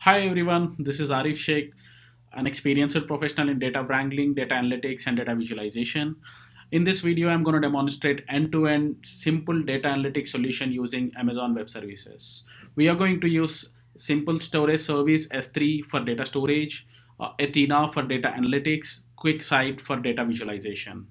Hi everyone, this is Arif Sheikh, an experienced professional in data wrangling, data analytics, and data visualization. In this video, I'm going to demonstrate end-to-end simple data analytics solution using Amazon Web Services. We are going to use simple storage service S3 for data storage, Athena for data analytics, QuickSight for data visualization.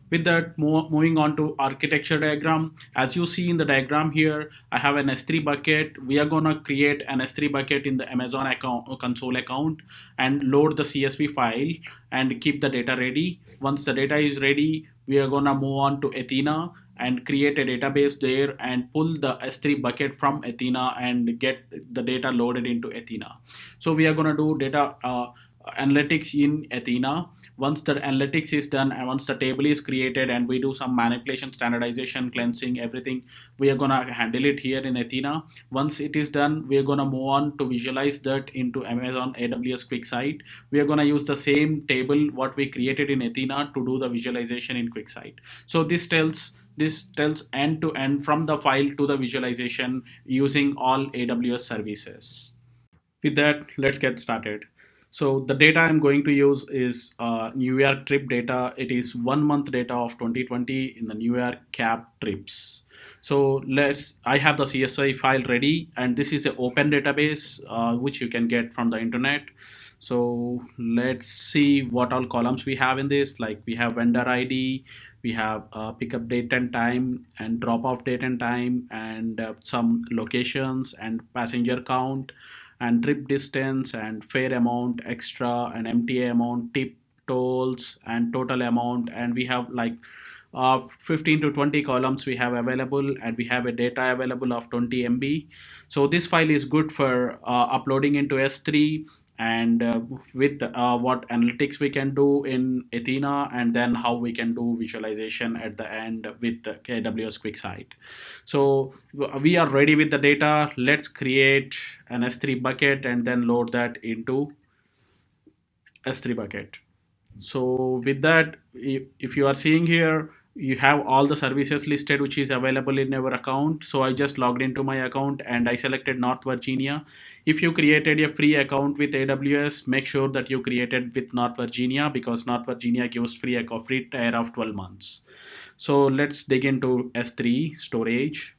With that, moving on to architecture diagram. As you see in the diagram here, I have an S3 bucket. We are gonna create an S3 bucket in the Amazon account, console account, and load the CSV file and keep the data ready. Once the data is ready, we are gonna move on to Athena and create a database there and pull the S3 bucket from Athena and get the data loaded into Athena. So we are gonna do data analytics in Athena. Once the analytics is done and once the table is created and we do some manipulation, standardization, cleansing, everything, we are gonna handle it here in Athena. Once it is done, we are gonna move on to visualize that into Amazon AWS QuickSight. We are gonna use the same table what we created in Athena to do the visualization in QuickSight. So this tells end to end from the file to the visualization using all AWS services. With that, let's get started. So the data I'm going to use is New York trip data. It is 1 month data of 2020 in the New York cab trips. So I have the CSV file ready, and this is an open database which you can get from the internet. So let's see what all columns we have in this. Like we have vendor ID, we have pickup date and time, and drop off date and time, and some locations and passenger count, and trip distance and fare amount, extra and MTA amount, tip, tolls, and total amount. And we have like 15 to 20 columns we have available, and we have a data available of 20 MB. So this file is good for uploading into S3, and with what analytics we can do in Athena, and then how we can do visualization at the end with the AWS QuickSight. So we are ready with the data. Let's create an S3 bucket and then load that into S3 bucket. So with that, if you are seeing here, you have all the services listed which is available in our account. So I just logged into my account and I selected North Virginia. If you created a free account with AWS, make sure that you created with North Virginia, because North Virginia gives free tier of 12 months. So let's dig into S3 storage.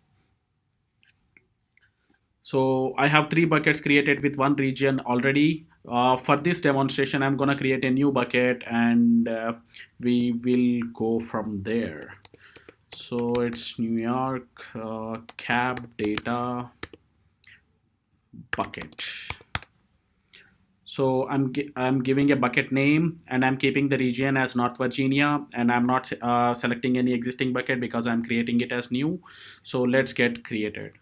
So I have 3 buckets created with one region already. For this demonstration, I'm gonna create a new bucket, and we will go from there. So it's New York cab data bucket. So I'm giving a bucket name, and I'm keeping the region as North Virginia, and I'm not selecting any existing bucket because I'm creating it as new. So let's get created.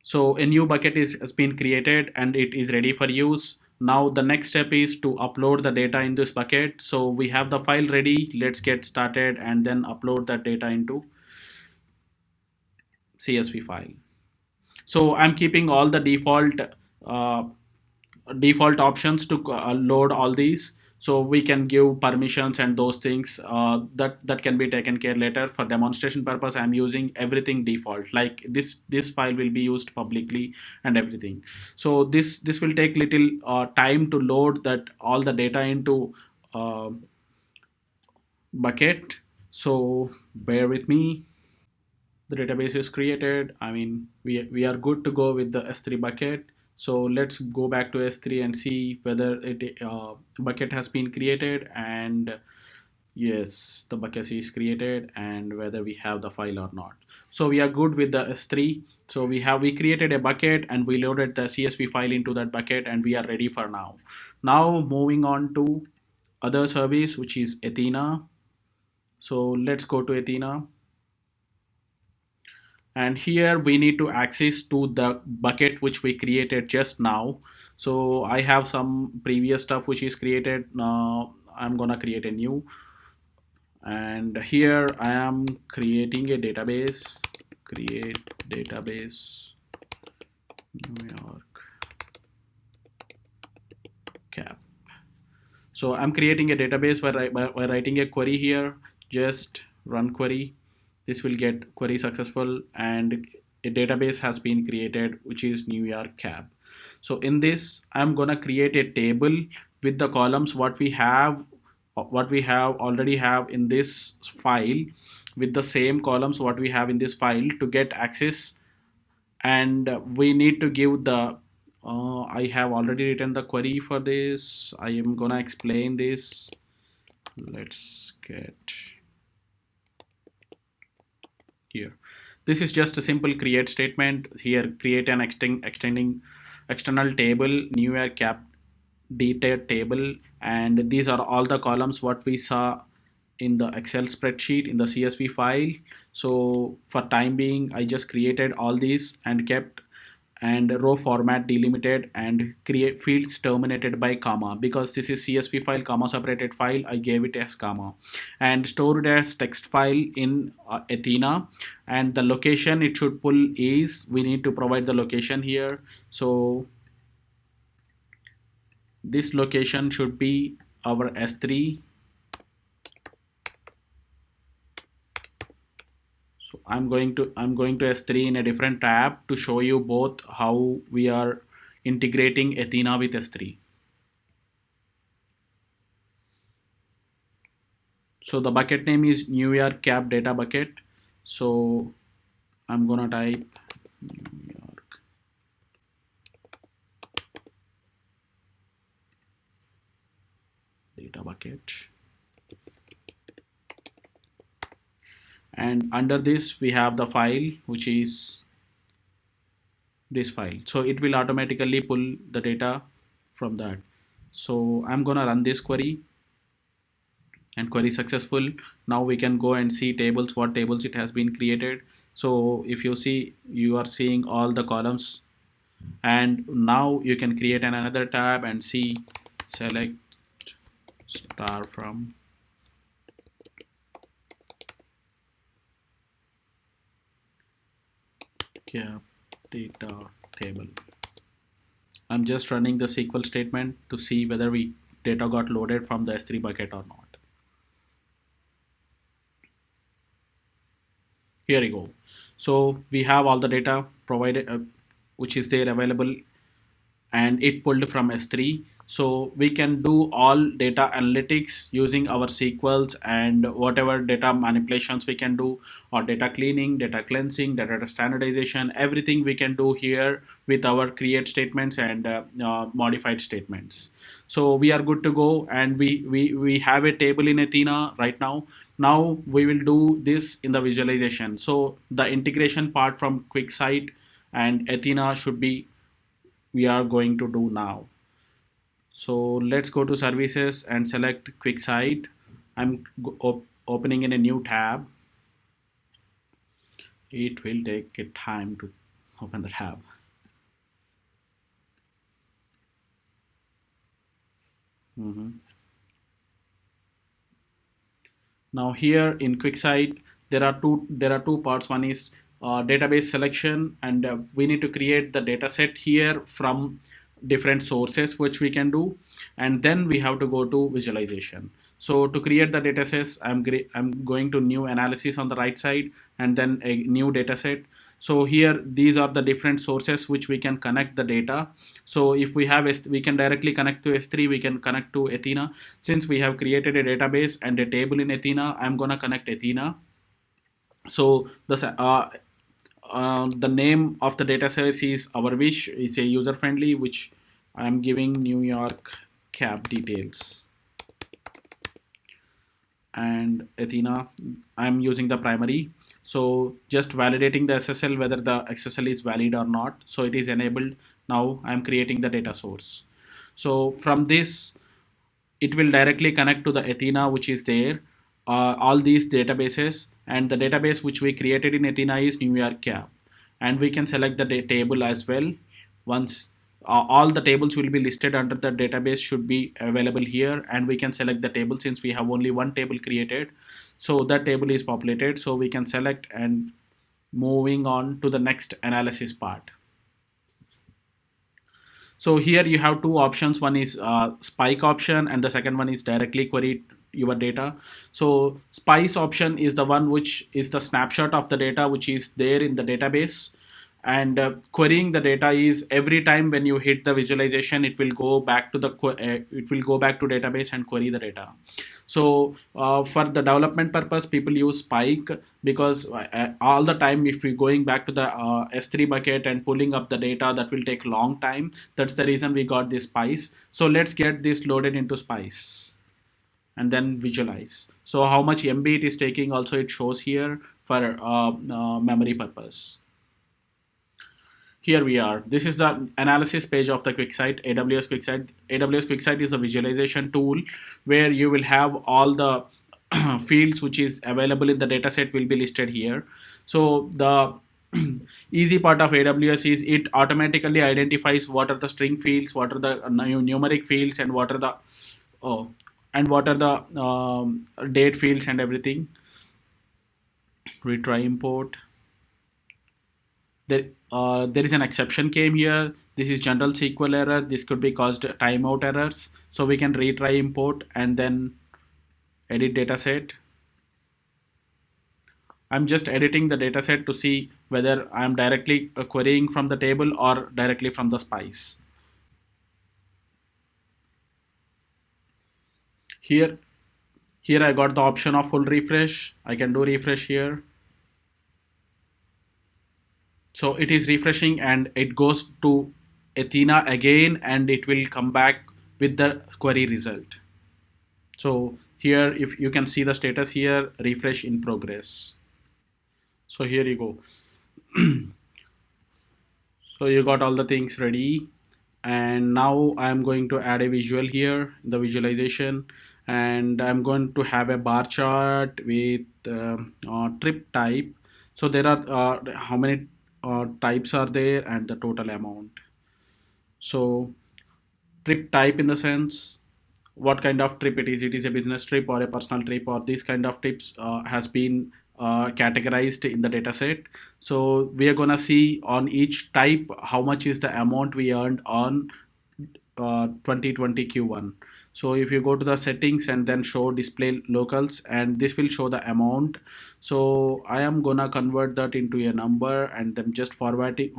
So a new bucket has been created and it is ready for use. Now the next step is to upload the data in this bucket. So we have the file ready. Let's get started and then upload that data into CSV file. So I'm keeping all the uh, default options to load all these, so we can give permissions and those things that can be taken care later. For demonstration purpose, I'm using everything default, like this file will be used publicly and everything. So this will take little time to load that all the data into uh, bucket, so bear with me. The database is created. I mean, we are good to go with the S3 bucket. So let's go back to S3 and see whether it bucket has been created, and yes, the bucket is created, and whether we have the file or not. So we are good with the S3. So we created a bucket and we loaded the CSV file into that bucket, and we are ready for now. Now moving on to other service, which is Athena. So let's go to Athena, and here we need to access to the bucket which we created just now. So I have some previous stuff which is created. Now I'm gonna create a new, and here I am creating a database. Create database New York cap. So I'm creating a database by writing a query here. Just run query. This will get query successful, and a database has been created, which is New York cab. So in this, I'm gonna create a table with the columns what we have already have in this file, with the same columns what we have in this file to get access. And we need to give the I have already written the query for this. I am gonna explain this. Let's get here. This is just a simple create statement. Here, create an extending external table, new year cap data table, and these are all the columns what we saw in the Excel spreadsheet in the CSV file. So for time being, I just created all these and kept and row format delimited and create fields terminated by comma, because this is CSV file, comma separated file, I gave it as comma, and stored as text file in Athena. And the location it should pull is, we need to provide the location here. So this location should be our S3. So I'm going to S3 in a different tab to show you both how we are integrating Athena with S3. So the bucket name is New York cab data bucket. So I'm gonna type New York data bucket. And under this we have the file, which is this file. So it will automatically pull the data from that. So I'm gonna run this query, and query successful. Now we can go and see tables, what tables it has been created. So if you see, you are seeing all the columns, and now you can create another tab and see, select star from cap data table. I'm just running the SQL statement to see whether data got loaded from the S3 bucket or not. Here we go. So we have all the data provided, which is there available, and it pulled from S3. So we can do all data analytics using our SQLs and whatever data manipulations we can do, or data cleaning, data cleansing, data standardization, everything we can do here with our create statements and modified statements. So we are good to go, and we have a table in Athena right now. Now we will do this in the visualization. So the integration part from QuickSight and Athena should be, we are going to do now. So let's go to services and select QuickSight. I'm opening in a new tab. It will take a time to open the tab. Now here in QuickSight, there are two parts. One is database selection, and we need to create the data set here from different sources, which we can do, and then we have to go to visualization. So to create the data sets, I'm going to new analysis on the right side, and then a new data set. So here, these are the different sources which we can connect the data. So if we have, we can directly connect to S3, we can connect to Athena. Since we have created a database and a table in Athena, I'm gonna connect Athena. So the name of the data set is our wish, is a user friendly, which I'm giving New York cab details. And Athena, I'm using the primary. So just validating the SSL, whether the SSL is valid or not. So it is enabled. Now I'm creating the data source. So from this, it will directly connect to the Athena, which is there, all these databases, and the database which we created in Athena is New York cab. And we can select the table as well. Once all the tables will be listed under the database should be available here, and we can select the table since we have only one table created. So that table is populated, so we can select and moving on to the next analysis part. So here you have two options. One is spike option, and the second one is directly query your data. So spice option is the one which is the snapshot of the data which is there in the database. And querying the data is every time when you hit the visualization, it will go back to it will go back to database and query the data. So for the development purpose, people use Spike, because all the time if we're going back to the S3 bucket and pulling up the data, that will take long time. That's the reason we got this Spice. So let's get this loaded into Spice and then visualize. So how much MB it is taking also it shows here for memory purpose. Here we are. This is the analysis page of the QuickSight, AWS QuickSight. AWS QuickSight is a visualization tool where you will have all the fields which is available in the dataset will be listed here. So the easy part of AWS is it automatically identifies what are the string fields, what are the numeric fields, and what are the oh, and what are the date fields and everything. Retry import. There is an exception came here. This is general SQL error. This could be caused timeout errors. So we can retry import and then edit dataset. I'm just editing the dataset to see whether I'm directly querying from the table or directly from the Spice. Here, here I got the option of full refresh. I can do refresh here. So it is refreshing and it goes to Athena again, and it will come back with the query result. So here, if you can see the status here, refresh in progress. So here you go. So you got all the things ready, and now I'm going to add a visual here in the visualization, and I'm going to have a bar chart with trip type. So there are how many types are there and the total amount. So trip type in the sense what kind of trip it is a business trip or a personal trip, or these kind of trips has been categorized in the dataset. So we are gonna see on each type how much is the amount we earned on 2020 Q1. So if you go to the settings and then show display locals, and this will show the amount. So I am gonna convert that into a number and then just formatting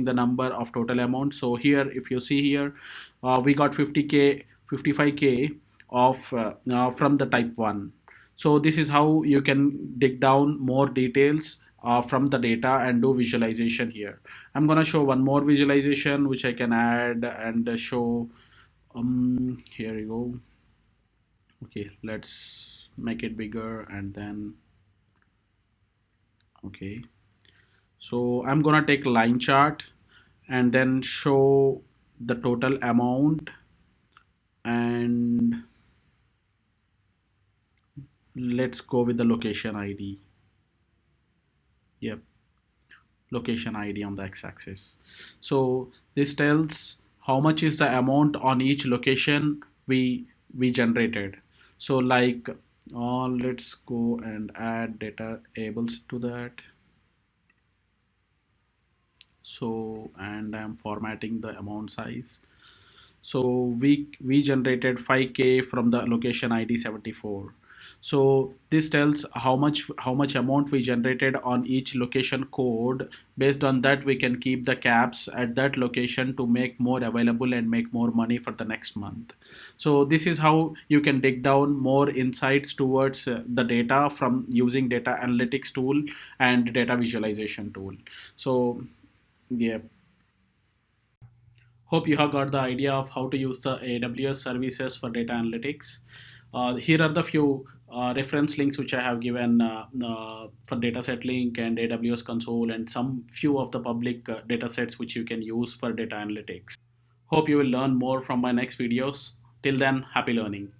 the number of total amount. So here if you see here, we got 50k 55k of from the type 1. So this is how you can dig down more details from the data and do visualization here. I'm gonna show one more visualization which I can add and show. Here you go. Okay, let's make it bigger and then okay. So I'm gonna take line chart and then show the total amount, and let's go with the location ID. Yep, location ID on the x-axis. So this tells how much is the amount on each location we generated. So like let's go and add data tables to that. So and I'm formatting the amount size. So we generated 5k from the location ID 74. So this tells how much amount we generated on each location code. Based on that, we can keep the caps at that location to make more available and make more money for the next month. So this is how you can dig down more insights towards the data from using data analytics tool and data visualization tool. So yeah, hope you have got the idea of how to use the AWS services for data analytics. Here are the few reference links which I have given for dataset link and AWS console, and some few of the public datasets which you can use for data analytics. Hope you will learn more from my next videos. Till then, happy learning.